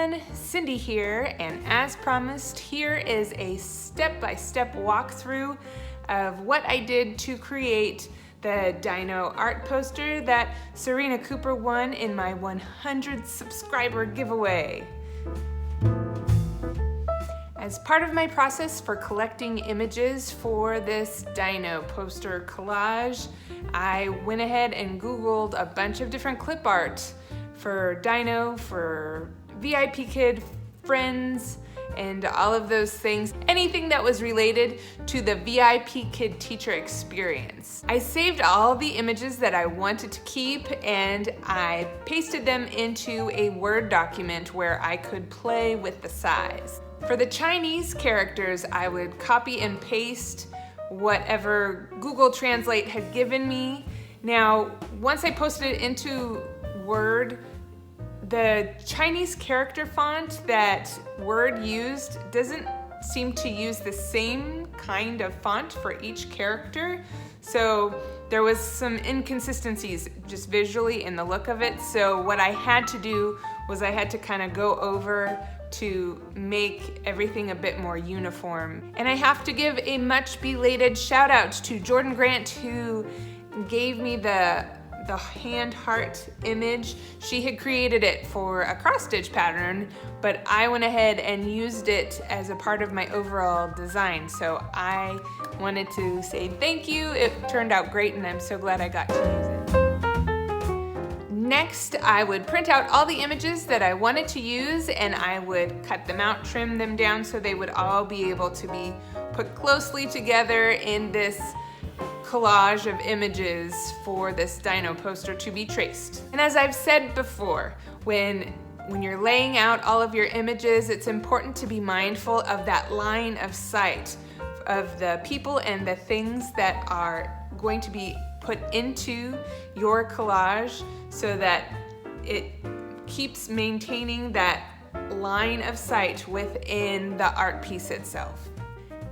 everyone, Cindy here, and as promised, here is a step-by-step walkthrough of what I did to create the Dino art poster that Serena Cooper won in my 100 subscriber giveaway. As part of my process for collecting images for this Dino poster collage, I went ahead and Googled a bunch of different clip art for Dino, for VIPKID, Friends, and all of those things. Anything that was related to the VIPKID teacher experience. I saved all the images that I wanted to keep and I pasted them into a Word document where I could play with the size. For the Chinese characters, I would copy and paste whatever Google Translate had given me. Now, once I posted it into Word, the Chinese character font that Word used doesn't seem to use the same kind of font for each character. So there was some inconsistencies just visually in the look of it. So what I had to do was I had to kind of go over to make everything a bit more uniform. And I have to give a much belated shout out to Jordan Grant, who gave me the hand heart image. She had created it for a cross stitch pattern, but I went ahead and used it as a part of my overall design. So I wanted to say thank you. It turned out great and I'm so glad I got to use it. Next, I would print out all the images that I wanted to use and I would cut them out, trim them down so they would all be able to be put closely together in this collage of images for this Dino poster to be traced. And as I've said before, when you're laying out all of your images, it's important to be mindful of that line of sight of the people and the things that are going to be put into your collage so that it keeps maintaining that line of sight within the art piece itself.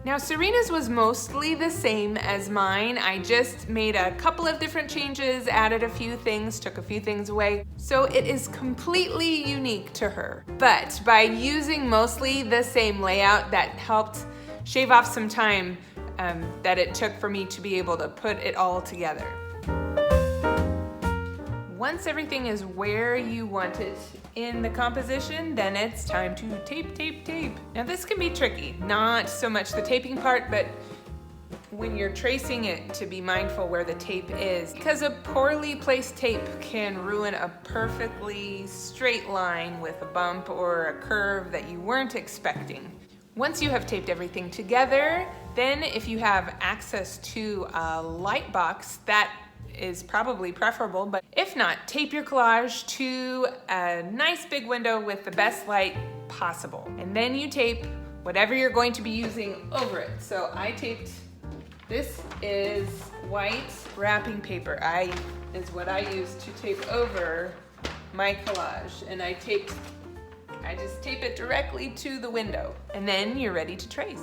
Now, Serena's was mostly the same as mine. I just made a couple of different changes, added a few things, took a few things away. So it is completely unique to her. But by using mostly the same layout, that helped shave off some time that it took for me to be able to put it all together. Once everything is where you want it in the composition, then it's time to tape, tape, tape. Now this can be tricky, not so much the taping part, but when you're tracing it, to be mindful where the tape is, because a poorly placed tape can ruin a perfectly straight line with a bump or a curve that you weren't expecting. Once you have taped everything together, then if you have access to a light box, that is probably preferable, but if not, tape your collage to a nice big window with the best light possible. And then you tape whatever you're going to be using over it. So I taped, this is white wrapping paper. Is what I use to tape over my collage. And I just tape it directly to the window. And then you're ready to trace.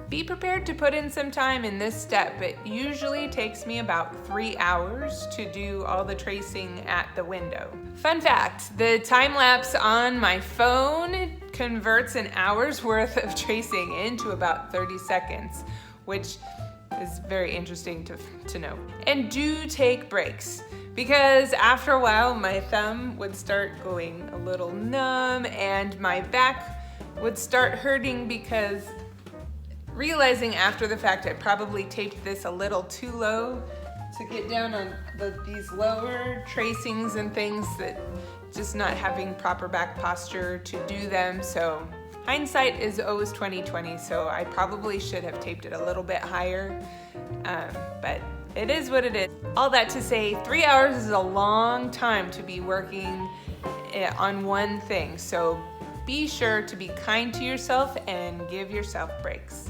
Be prepared to put in some time in this step. It usually takes me about 3 hours to do all the tracing at the window. Fun fact, the time lapse on my phone converts an hour's worth of tracing into about 30 seconds, which is very interesting to know. And do take breaks, because after a while my thumb would start going a little numb and my back would start hurting, because realizing after the fact I probably taped this a little too low, to get down on these lower tracings and things, that just not having proper back posture to do them. So hindsight is always 20/20, so I probably should have taped it a little bit higher, but it is what it is. All that to say, 3 hours is a long time to be working on one thing, so be sure to be kind to yourself and give yourself breaks.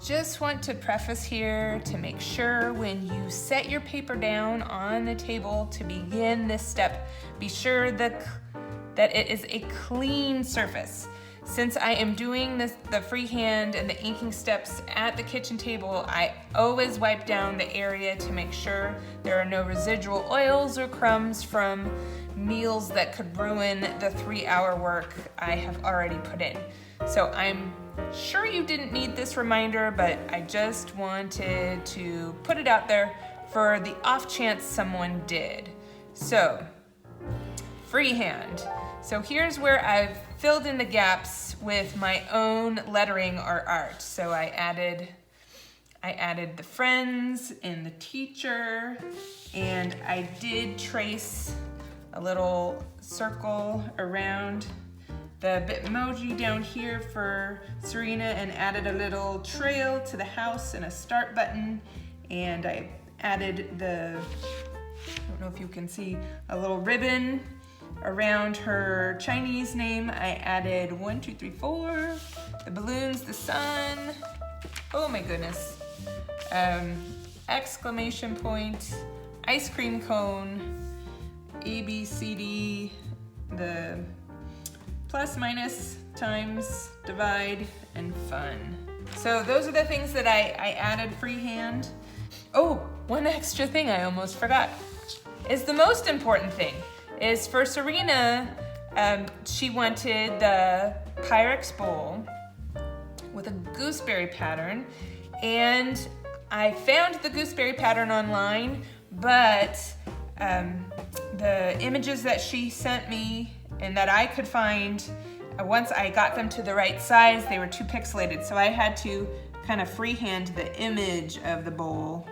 Just want to preface here to make sure when you set your paper down on the table to begin this step, be sure that it is a clean surface. Since I am doing the freehand and the inking steps at the kitchen table, I always wipe down the area to make sure there are no residual oils or crumbs from meals that could ruin the 3-hour work I have already put in. So I'm sure you didn't need this reminder, but I just wanted to put it out there for the off chance someone did. So, freehand. So here's where I've filled in the gaps with my own lettering or art. So I added the friends and the teacher, and I did trace a little circle around the Bitmoji down here for Serena, and added a little trail to the house and a start button. And I added I don't know if you can see, a little ribbon around her Chinese name. I added 1, 2, 3, 4, the balloons, the sun, oh my goodness, exclamation point, ice cream cone, ABCD, the plus, minus, times, divide, and fun. So those are the things that I added freehand. Oh, one extra thing I almost forgot is the most important thing. Is for Serena, she wanted the Pyrex bowl with a gooseberry pattern, and I found the gooseberry pattern online, but the images that she sent me and that I could find, once I got them to the right size, they were too pixelated, so I had to kind of freehand the image of the bowl.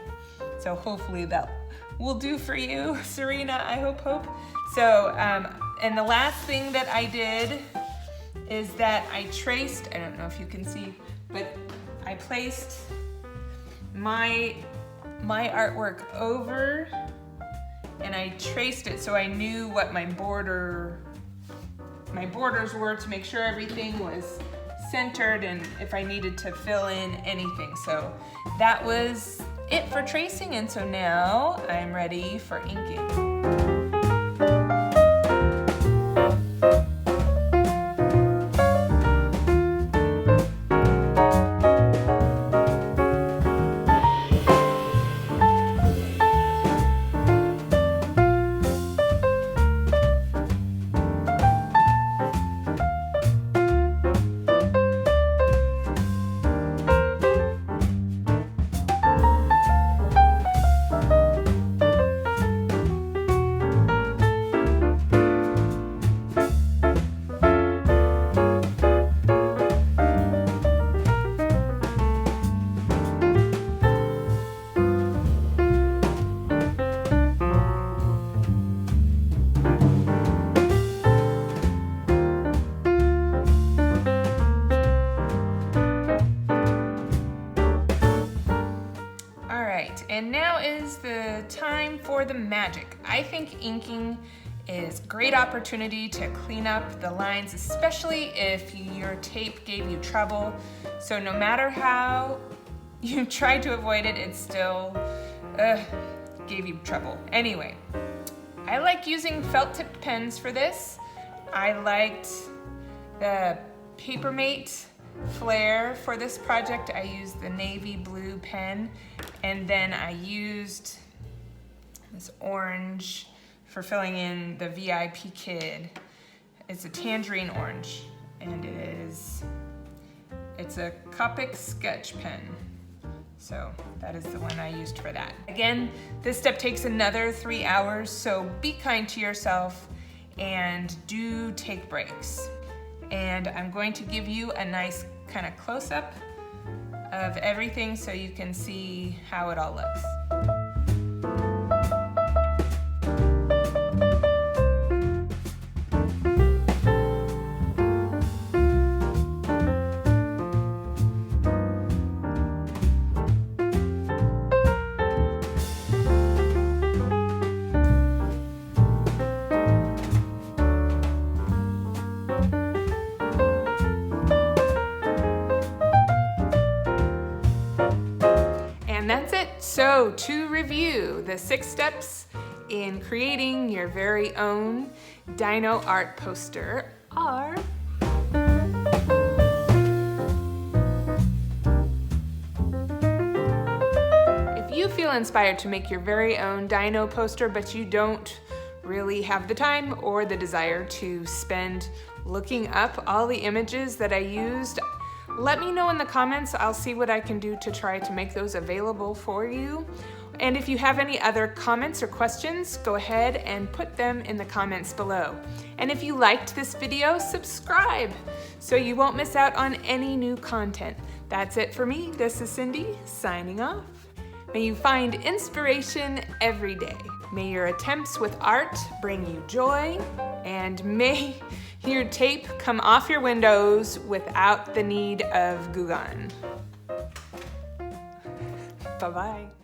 So hopefully that will do for you, Serena, I hope. So, and the last thing that I did is that I traced, I don't know if you can see, but I placed my artwork over, and I traced it so I knew what my borders were to make sure everything was centered and if I needed to fill in anything. So that was it for tracing, and so now I'm ready for inking. And now is the time for the magic. I think inking is a great opportunity to clean up the lines, especially if your tape gave you trouble. So no matter how you tried to avoid it, it still gave you trouble. Anyway, I like using felt tip pens for this. I liked the Papermate Flare for this project. I used the navy blue pen, and then I used this orange for filling in the VIPKID. It's a tangerine orange, and it's a Copic sketch pen. So that is the one I used for that. Again, this step takes another 3 hours, so be kind to yourself and do take breaks. And I'm going to give you a nice kind of close-up of everything so you can see how it all looks. And that's it. So to review, the 6 steps in creating your very own Dino art poster are: if you feel inspired to make your very own Dino poster, but you don't really have the time or the desire to spend looking up all the images that I used, let me know in the comments. I'll see what I can do to try to make those available for you. And if you have any other comments or questions, go ahead and put them in the comments below. And if you liked this video, subscribe so you won't miss out on any new content. That's it for me. This is Cindy, signing off. May you find inspiration every day. May your attempts with art bring you joy, and may your tape come off your windows without the need of glue gun. Bye-bye.